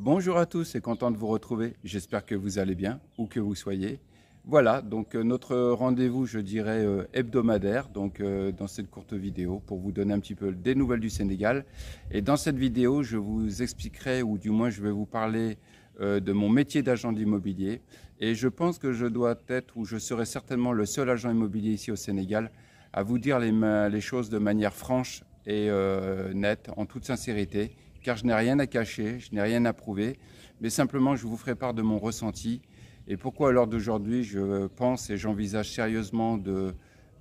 Bonjour à tous et content de vous retrouver. J'espère que vous allez bien, où que vous soyez. Voilà, donc notre rendez-vous, je dirais, hebdomadaire, dans cette courte vidéo, pour vous donner un petit peu des nouvelles du Sénégal. Et dans cette vidéo, je vous expliquerai, ou du moins je vais vous parler de mon métier d'agent immobilier. Et je pense que je dois être, ou je serai certainement le seul agent immobilier ici au Sénégal, à vous dire les choses de manière franche et nette, en toute sincérité, car je n'ai rien à cacher, je n'ai rien à prouver, mais simplement je vous ferai part de mon ressenti. Et pourquoi à l'heure d'aujourd'hui, je pense et j'envisage sérieusement de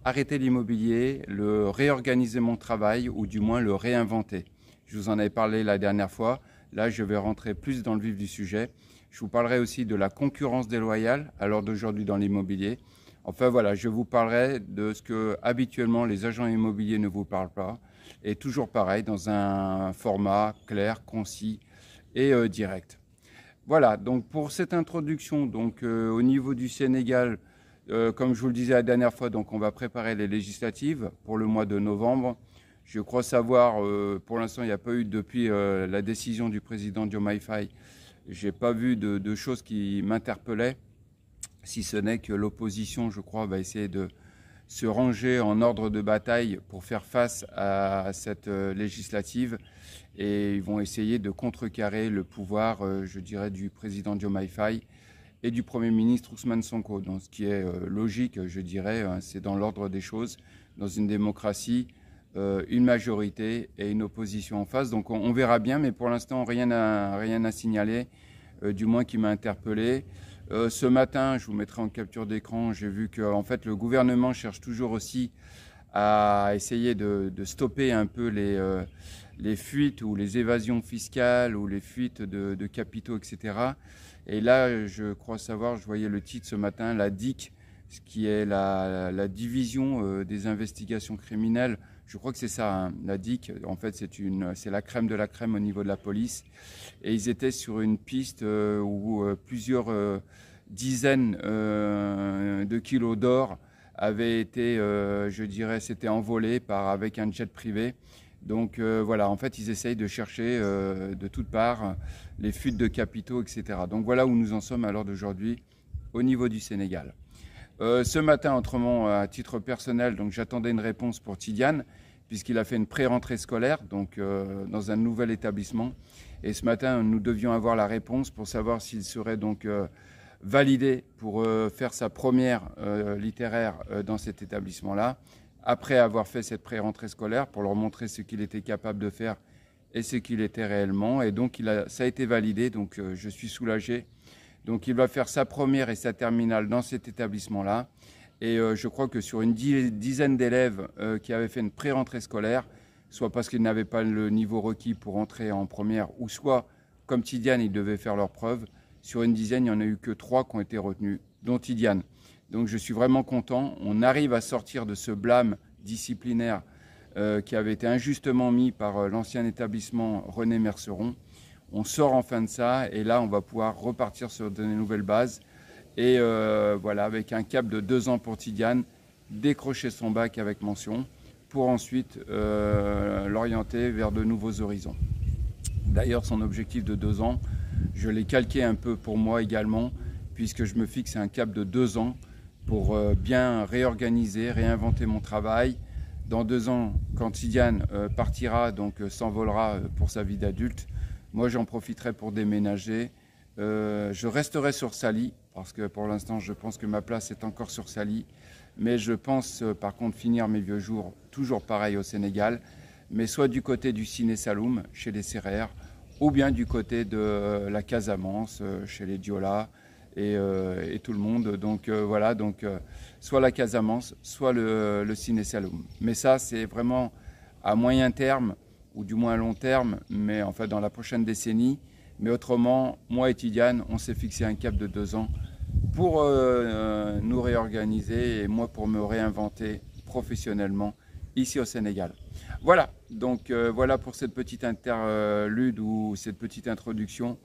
arrêter l'immobilier, le réorganiser mon travail ou du moins le réinventer. Je vous en avais parlé la dernière fois. Là, je vais rentrer plus dans le vif du sujet. Je vous parlerai aussi de la concurrence déloyale à l'heure d'aujourd'hui dans l'immobilier. Enfin voilà, je vous parlerai de ce que habituellement les agents immobiliers ne vous parlent pas. Et toujours pareil, dans un format clair, concis et direct. Voilà, donc pour cette introduction, au niveau du Sénégal, comme je vous le disais la dernière fois, donc on va préparer les législatives pour le mois de novembre. Je crois savoir, pour l'instant, il n'y a pas eu, depuis la décision du président Diomaye Faye, je n'ai pas vu de choses qui m'interpellaient, si ce n'est que l'opposition, je crois, va essayer de se ranger en ordre de bataille pour faire face à cette législative. Et ils vont essayer de contrecarrer le pouvoir, je dirais, du président Diomaye Faye et du Premier ministre Ousmane Sonko. Donc, ce qui est logique, je dirais, c'est dans l'ordre des choses. Dans une démocratie, une majorité et une opposition en face. Donc on verra bien, mais pour l'instant, rien à signaler, du moins qui m'a interpellé. Ce matin, je vous mettrai en capture d'écran, j'ai vu que en fait, le gouvernement cherche toujours aussi à essayer de stopper un peu les fuites ou les évasions fiscales ou les fuites de capitaux, etc. Et là, je crois savoir, je voyais le titre ce matin, la DIC, ce qui est la division des investigations criminelles. Je crois que c'est ça, hein, la DIC. En fait, c'est la crème de la crème au niveau de la police. Et ils étaient sur une piste où plusieurs dizaines de kilos d'or avaient été, je dirais, s'étaient envolés avec un jet privé. Donc voilà, en fait, ils essayent de chercher de toutes parts les fuites de capitaux, etc. Donc voilà où nous en sommes à l'heure d'aujourd'hui au niveau du Sénégal. Ce matin, autrement, à titre personnel, donc j'attendais une réponse pour Tidiane, puisqu'il a fait une pré-rentrée scolaire, dans un nouvel établissement. Et ce matin, nous devions avoir la réponse pour savoir s'il serait donc validé pour faire sa première littéraire dans cet établissement-là, après avoir fait cette pré-rentrée scolaire, pour leur montrer ce qu'il était capable de faire et ce qu'il était réellement. Et donc, ça a été validé, donc je suis soulagé. Donc il va faire sa première et sa terminale dans cet établissement-là. Et je crois que sur une dizaine d'élèves qui avaient fait une pré-rentrée scolaire, soit parce qu'ils n'avaient pas le niveau requis pour entrer en première, ou soit, comme Tidiane, ils devaient faire leurs preuves, sur une dizaine, il n'y en a eu que 3 qui ont été retenus, dont Tidiane. Donc je suis vraiment content. On arrive à sortir de ce blâme disciplinaire qui avait été injustement mis par l'ancien établissement René Merceron. On sort enfin de ça et là, on va pouvoir repartir sur de nouvelles bases. Et voilà, avec un cap de 2 ans pour Tidiane, décrocher son bac avec mention pour ensuite l'orienter vers de nouveaux horizons. D'ailleurs, son objectif de 2 ans, je l'ai calqué un peu pour moi également, puisque je me fixe un cap de 2 ans pour bien réorganiser, réinventer mon travail. Dans 2 ans, quand Tidiane partira, s'envolera pour sa vie d'adulte, moi, j'en profiterai pour déménager. Je resterai sur Saly, parce que pour l'instant, je pense que ma place est encore sur Saly. Mais je pense, par contre, finir mes vieux jours, toujours pareil au Sénégal, mais soit du côté du Ciné Saloum, chez les Sérères, ou bien du côté de la Casamance, chez les Diola et tout le monde. Donc voilà, soit la Casamance, soit le Ciné Saloum. Mais ça, c'est vraiment à moyen terme, ou du moins à long terme, mais en fait dans la prochaine décennie. Mais autrement, moi et Tidiane, on s'est fixé un cap de 2 ans pour nous réorganiser et moi pour me réinventer professionnellement ici au Sénégal. Voilà, voilà pour cette petite interlude ou cette petite introduction.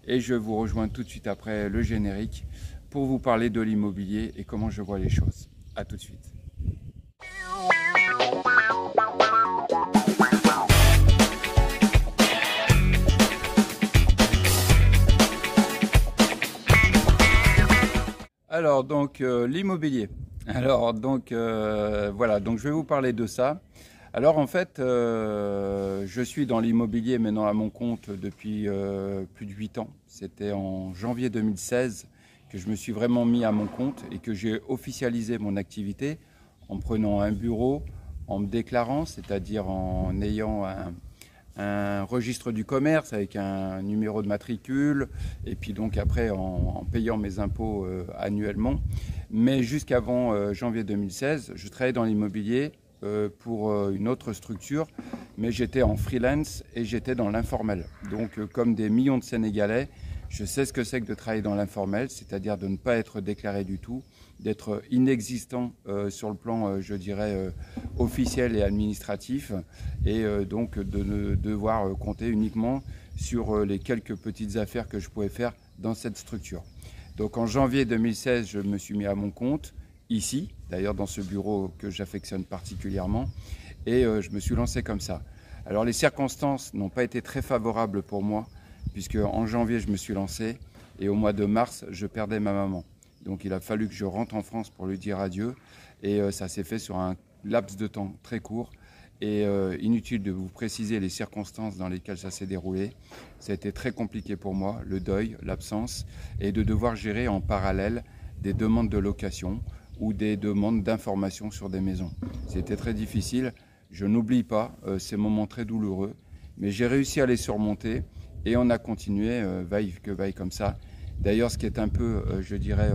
Et je vous rejoins tout de suite après le générique pour vous parler de l'immobilier et comment je vois les choses. À tout de suite. Alors donc l'immobilier. Alors donc voilà, donc je vais vous parler de ça. Alors en fait, je suis dans l'immobilier maintenant à mon compte depuis plus de 8 ans. C'était en janvier 2016 que je me suis vraiment mis à mon compte et que j'ai officialisé mon activité en prenant un bureau, en me déclarant, c'est-à-dire en ayant un registre du commerce avec un numéro de matricule et puis donc après en payant mes impôts annuellement. Mais jusqu'avant janvier 2016, je travaillais dans l'immobilier pour une autre structure, mais j'étais en freelance et j'étais dans l'informel. Donc comme des millions de Sénégalais, je sais ce que c'est que de travailler dans l'informel, c'est-à-dire de ne pas être déclaré du tout, d'être inexistant sur le plan, je dirais, officiel et administratif, et donc de ne devoir compter uniquement sur les quelques petites affaires que je pouvais faire dans cette structure. Donc en janvier 2016, je me suis mis à mon compte, ici, d'ailleurs dans ce bureau que j'affectionne particulièrement, et je me suis lancé comme ça. Alors les circonstances n'ont pas été très favorables pour moi, puisque en janvier, je me suis lancé et au mois de mars, je perdais ma maman. Donc il a fallu que je rentre en France pour lui dire adieu et ça s'est fait sur un laps de temps très court et inutile de vous préciser les circonstances dans lesquelles ça s'est déroulé. Ça a été très compliqué pour moi, le deuil, l'absence et de devoir gérer en parallèle des demandes de location ou des demandes d'information sur des maisons. C'était très difficile, je n'oublie pas ces moments très douloureux, mais j'ai réussi à les surmonter. Et on a continué, vaille que vaille comme ça. D'ailleurs, ce qui est un peu, je dirais,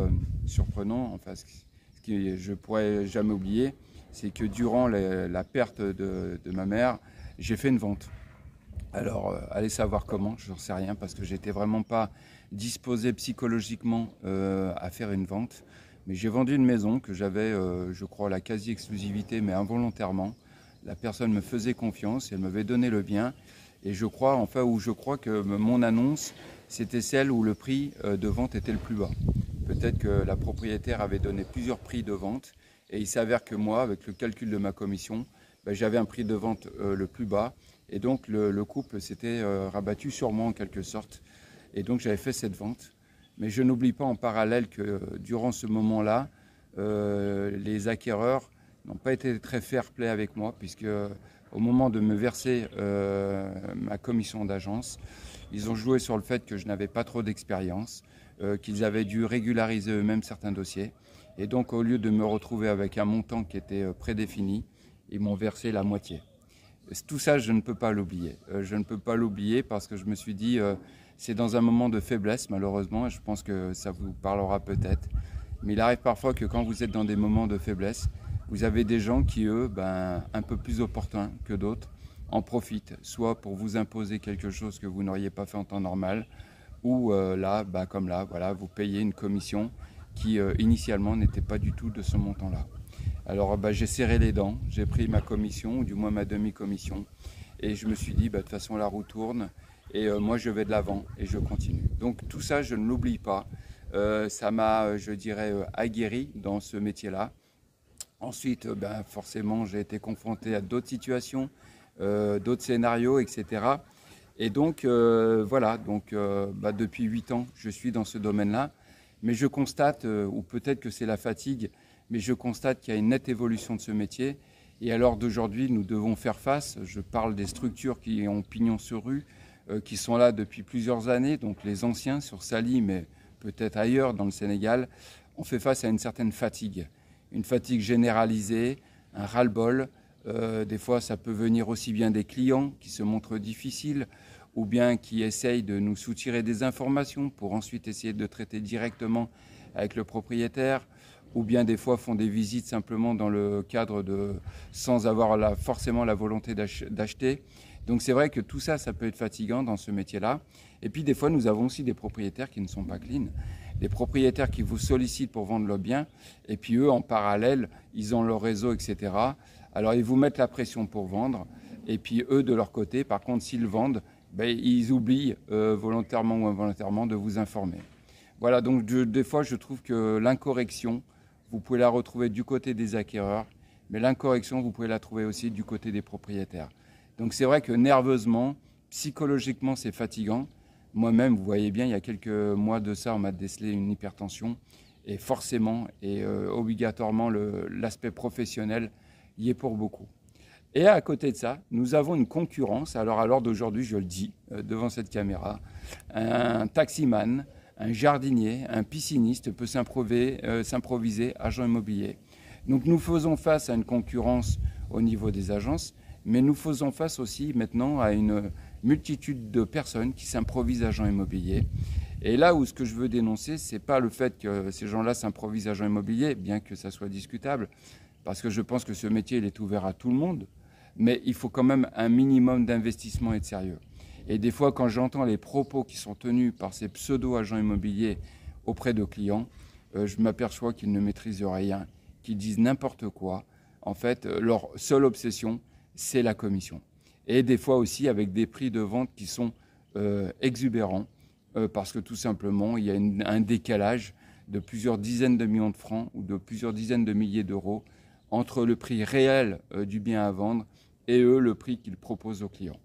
surprenant, enfin, ce que je ne pourrais jamais oublier, c'est que durant la perte de ma mère, j'ai fait une vente. Alors, allez savoir comment, je n'en sais rien, parce que j'étais vraiment pas disposé psychologiquement à faire une vente. Mais j'ai vendu une maison que j'avais, je crois, la quasi-exclusivité, mais involontairement. La personne me faisait confiance, elle m'avait donné le bien. Et je crois, que mon annonce, c'était celle où le prix de vente était le plus bas. Peut-être que la propriétaire avait donné plusieurs prix de vente et il s'avère que moi, avec le calcul de ma commission, j'avais un prix de vente le plus bas et donc le couple s'était rabattu sur moi en quelque sorte. Et donc j'avais fait cette vente. Mais je n'oublie pas en parallèle que durant ce moment-là, les acquéreurs n'ont pas été très fair-play avec moi puisque au moment de me verser ma commission d'agence, ils ont joué sur le fait que je n'avais pas trop d'expérience, qu'ils avaient dû régulariser eux-mêmes certains dossiers. Et donc, au lieu de me retrouver avec un montant qui était prédéfini, ils m'ont versé la moitié. Tout ça, je ne peux pas l'oublier. Je ne peux pas l'oublier parce que je me suis dit, c'est dans un moment de faiblesse, malheureusement, et je pense que ça vous parlera peut-être. Mais il arrive parfois que quand vous êtes dans des moments de faiblesse, vous avez des gens qui, eux, un peu plus opportuns que d'autres, en profitent, soit pour vous imposer quelque chose que vous n'auriez pas fait en temps normal, ou là, comme là, voilà, vous payez une commission qui initialement n'était pas du tout de ce montant-là. Alors j'ai serré les dents, j'ai pris ma commission, ou du moins ma demi-commission, et je me suis dit, de toute façon la roue tourne, et moi je vais de l'avant, et je continue. Donc tout ça, je ne l'oublie pas. Ça m'a, je dirais, aguerri dans ce métier-là. Ensuite, forcément, j'ai été confronté à d'autres situations, d'autres scénarios, etc. Et donc, voilà, depuis 8 ans, je suis dans ce domaine-là. Mais je constate, ou peut-être que c'est la fatigue, mais je constate qu'il y a une nette évolution de ce métier. Et à l'heure d'aujourd'hui, nous devons faire face. Je parle des structures qui ont pignon sur rue, qui sont là depuis plusieurs années, donc les anciens sur Saly, mais peut-être ailleurs dans le Sénégal, on fait face à une certaine fatigue. Une fatigue généralisée, un ras-le-bol. Des fois, ça peut venir aussi bien des clients qui se montrent difficiles ou bien qui essayent de nous soutirer des informations pour ensuite essayer de traiter directement avec le propriétaire, ou bien des fois font des visites simplement dans le cadre sans avoir forcément la volonté d'acheter. Donc c'est vrai que tout ça, ça peut être fatigant dans ce métier-là. Et puis des fois, nous avons aussi des propriétaires qui ne sont pas clean. Des propriétaires qui vous sollicitent pour vendre leurs biens, et puis eux, en parallèle, ils ont leur réseau, etc. Alors ils vous mettent la pression pour vendre, et puis eux, de leur côté, par contre, s'ils vendent, ils oublient volontairement ou involontairement de vous informer. Voilà, donc des fois, je trouve que l'incorrection, vous pouvez la retrouver du côté des acquéreurs, mais l'incorrection, vous pouvez la trouver aussi du côté des propriétaires. Donc c'est vrai que nerveusement, psychologiquement, c'est fatigant. Moi-même, vous voyez bien, il y a quelques mois de ça, on m'a décelé une hypertension Et forcément et obligatoirement, l'aspect professionnel y est pour beaucoup. Et à côté de ça, nous avons une concurrence. Alors à l'heure d'aujourd'hui, je le dis devant cette caméra, un taximan, un jardinier, un pisciniste peut s'improviser agent immobilier. Donc nous faisons face à une concurrence au niveau des agences, mais nous faisons face aussi maintenant à une multitude de personnes qui s'improvisent agents immobiliers. Et là où ce que je veux dénoncer, ce n'est pas le fait que ces gens-là s'improvisent agents immobiliers, bien que ça soit discutable, parce que je pense que ce métier il est ouvert à tout le monde, mais il faut quand même un minimum d'investissement et de sérieux. Et des fois, quand j'entends les propos qui sont tenus par ces pseudo-agents immobiliers auprès de clients, je m'aperçois qu'ils ne maîtrisent rien, qu'ils disent n'importe quoi. En fait, leur seule obsession, c'est la commission. Et des fois aussi avec des prix de vente qui sont exubérants, parce que tout simplement, il y a un décalage de plusieurs dizaines de millions de francs ou de plusieurs dizaines de milliers d'euros entre le prix réel du bien à vendre et eux, le prix qu'ils proposent aux clients.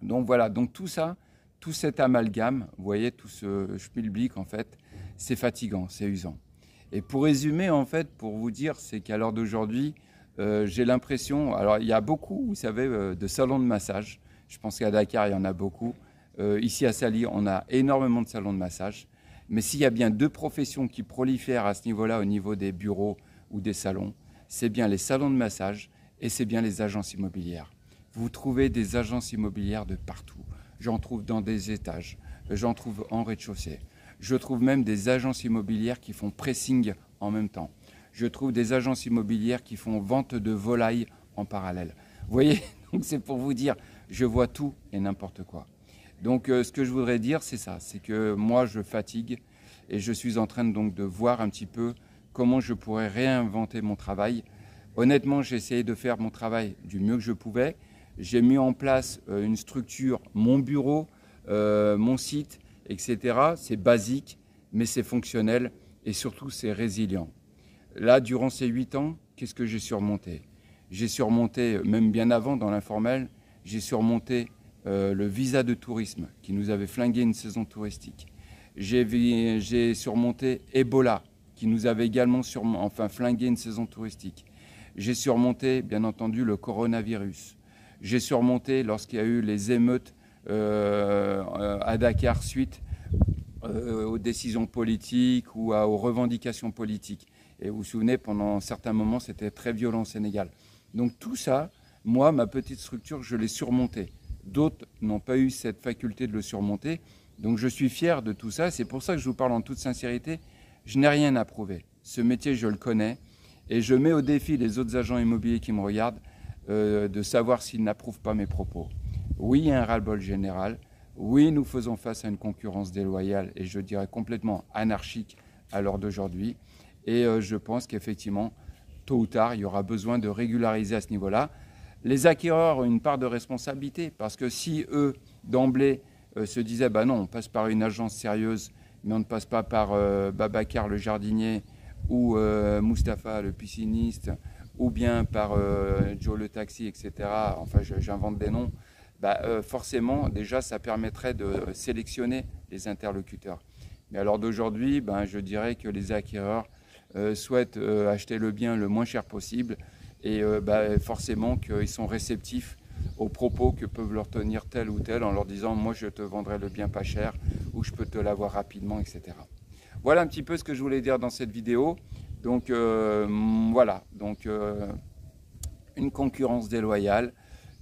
Donc voilà, donc tout ça, tout cet amalgame, vous voyez, tout ce schmilblick, en fait, c'est fatigant, c'est usant. Et pour résumer, en fait, pour vous dire, c'est qu'à l'heure d'aujourd'hui, j'ai l'impression, alors il y a beaucoup, vous savez, de salons de massage. Je pense qu'à Dakar, il y en a beaucoup. Ici à Sali, on a énormément de salons de massage. Mais s'il y a bien deux professions qui prolifèrent à ce niveau-là, au niveau des bureaux ou des salons, c'est bien les salons de massage et c'est bien les agences immobilières. Vous trouvez des agences immobilières de partout. J'en trouve dans des étages, j'en trouve en rez-de-chaussée. Je trouve même des agences immobilières qui font pressing en même temps. Je trouve des agences immobilières qui font vente de volailles en parallèle. Vous voyez, donc c'est pour vous dire, je vois tout et n'importe quoi. Donc ce que je voudrais dire, c'est ça, c'est que moi je fatigue et je suis en train donc de voir un petit peu comment je pourrais réinventer mon travail. Honnêtement, j'ai essayé de faire mon travail du mieux que je pouvais. J'ai mis en place une structure, mon bureau, mon site, etc. C'est basique, mais c'est fonctionnel et surtout c'est résilient. Là, durant ces 8 ans, qu'est-ce que j'ai surmonté? J'ai surmonté, même bien avant dans l'informel, j'ai surmonté le visa de tourisme qui nous avait flingué une saison touristique. J'ai surmonté Ebola qui nous avait également flingué une saison touristique. J'ai surmonté, bien entendu, le coronavirus. J'ai surmonté lorsqu'il y a eu les émeutes à Dakar suite aux décisions politiques ou aux revendications politiques. Et vous vous souvenez, pendant certains moments, c'était très violent au Sénégal. Donc tout ça, moi, ma petite structure, je l'ai surmonté. D'autres n'ont pas eu cette faculté de le surmonter. Donc je suis fier de tout ça. C'est pour ça que je vous parle en toute sincérité. Je n'ai rien à prouver. Ce métier, je le connais. Et je mets au défi les autres agents immobiliers qui me regardent de savoir s'ils n'approuvent pas mes propos. Oui, il y a un ras-le-bol général. Oui, nous faisons face à une concurrence déloyale et je dirais complètement anarchique à l'heure d'aujourd'hui. Et je pense qu'effectivement, tôt ou tard, il y aura besoin de régulariser à ce niveau-là. Les acquéreurs ont une part de responsabilité parce que si eux, d'emblée, se disaient « bah non, on passe par une agence sérieuse, mais on ne passe pas par Babacar le jardinier ou Mustapha le pisciniste ou bien par Joe le taxi, etc. » Enfin, j'invente des noms. Forcément, déjà, ça permettrait de sélectionner les interlocuteurs. Mais alors d'aujourd'hui, je dirais que les acquéreurs souhaitent acheter le bien le moins cher possible et forcément qu'ils sont réceptifs aux propos que peuvent leur tenir tel ou tel en leur disant « moi je te vendrai le bien pas cher » ou « je peux te l'avoir rapidement », etc. Voilà un petit peu ce que je voulais dire dans cette vidéo. Donc voilà, donc une concurrence déloyale,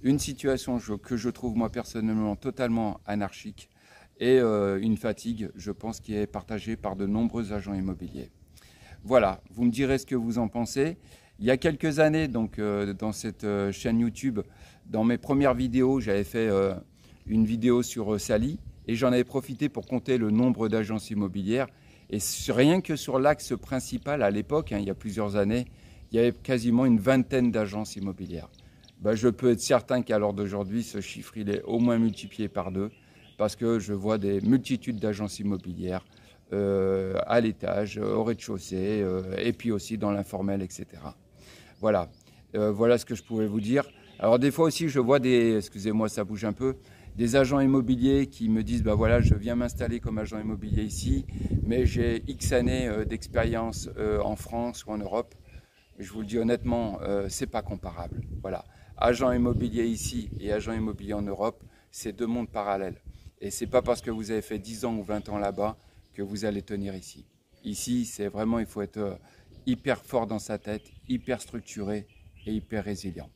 une situation que je trouve moi personnellement totalement anarchique et une fatigue, je pense, qui est partagée par de nombreux agents immobiliers. Voilà, vous me direz ce que vous en pensez. Il y a quelques années, donc, dans cette chaîne YouTube, dans mes premières vidéos, j'avais fait une vidéo sur Sali et j'en avais profité pour compter le nombre d'agences immobilières. Et rien que sur l'axe principal, à l'époque, il y a plusieurs années, il y avait quasiment une vingtaine d'agences immobilières. Je peux être certain qu'à l'heure d'aujourd'hui, ce chiffre il est au moins multiplié par 2 parce que je vois des multitudes d'agences immobilières à l'étage, au rez-de-chaussée et puis aussi dans l'informel, etc. Voilà. Voilà ce que je pouvais vous dire. Alors des fois aussi, je vois excusez-moi, ça bouge un peu, des agents immobiliers qui me disent, bah voilà, je viens m'installer comme agent immobilier ici, mais j'ai X années d'expérience en France ou en Europe. Je vous le dis honnêtement, c'est pas comparable. Voilà, agent immobilier ici et agent immobilier en Europe, c'est deux mondes parallèles. Et c'est pas parce que vous avez fait 10 ans ou 20 ans là-bas que vous allez tenir ici. Ici, c'est vraiment, il faut être hyper fort dans sa tête, hyper structuré et hyper résilient.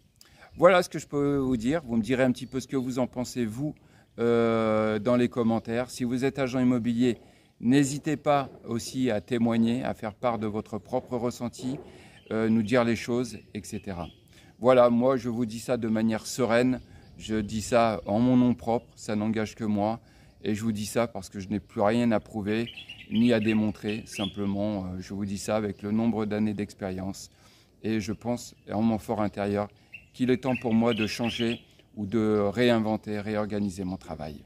Voilà ce que je peux vous dire. Vous me direz un petit peu ce que vous en pensez, vous, dans les commentaires. Si vous êtes agent immobilier, n'hésitez pas aussi à témoigner, à faire part de votre propre ressenti, nous dire les choses, etc. Voilà, moi, je vous dis ça de manière sereine. Je dis ça en mon nom propre, ça n'engage que moi. Et je vous dis ça parce que je n'ai plus rien à prouver ni à démontrer. Simplement, je vous dis ça avec le nombre d'années d'expérience. Et je pense, en mon fort intérieur, qu'il est temps pour moi de changer ou de réinventer, réorganiser mon travail.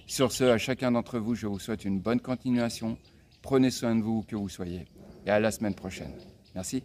Sur ce, à chacun d'entre vous, je vous souhaite une bonne continuation. Prenez soin de vous, où que vous soyez. Et à la semaine prochaine. Merci.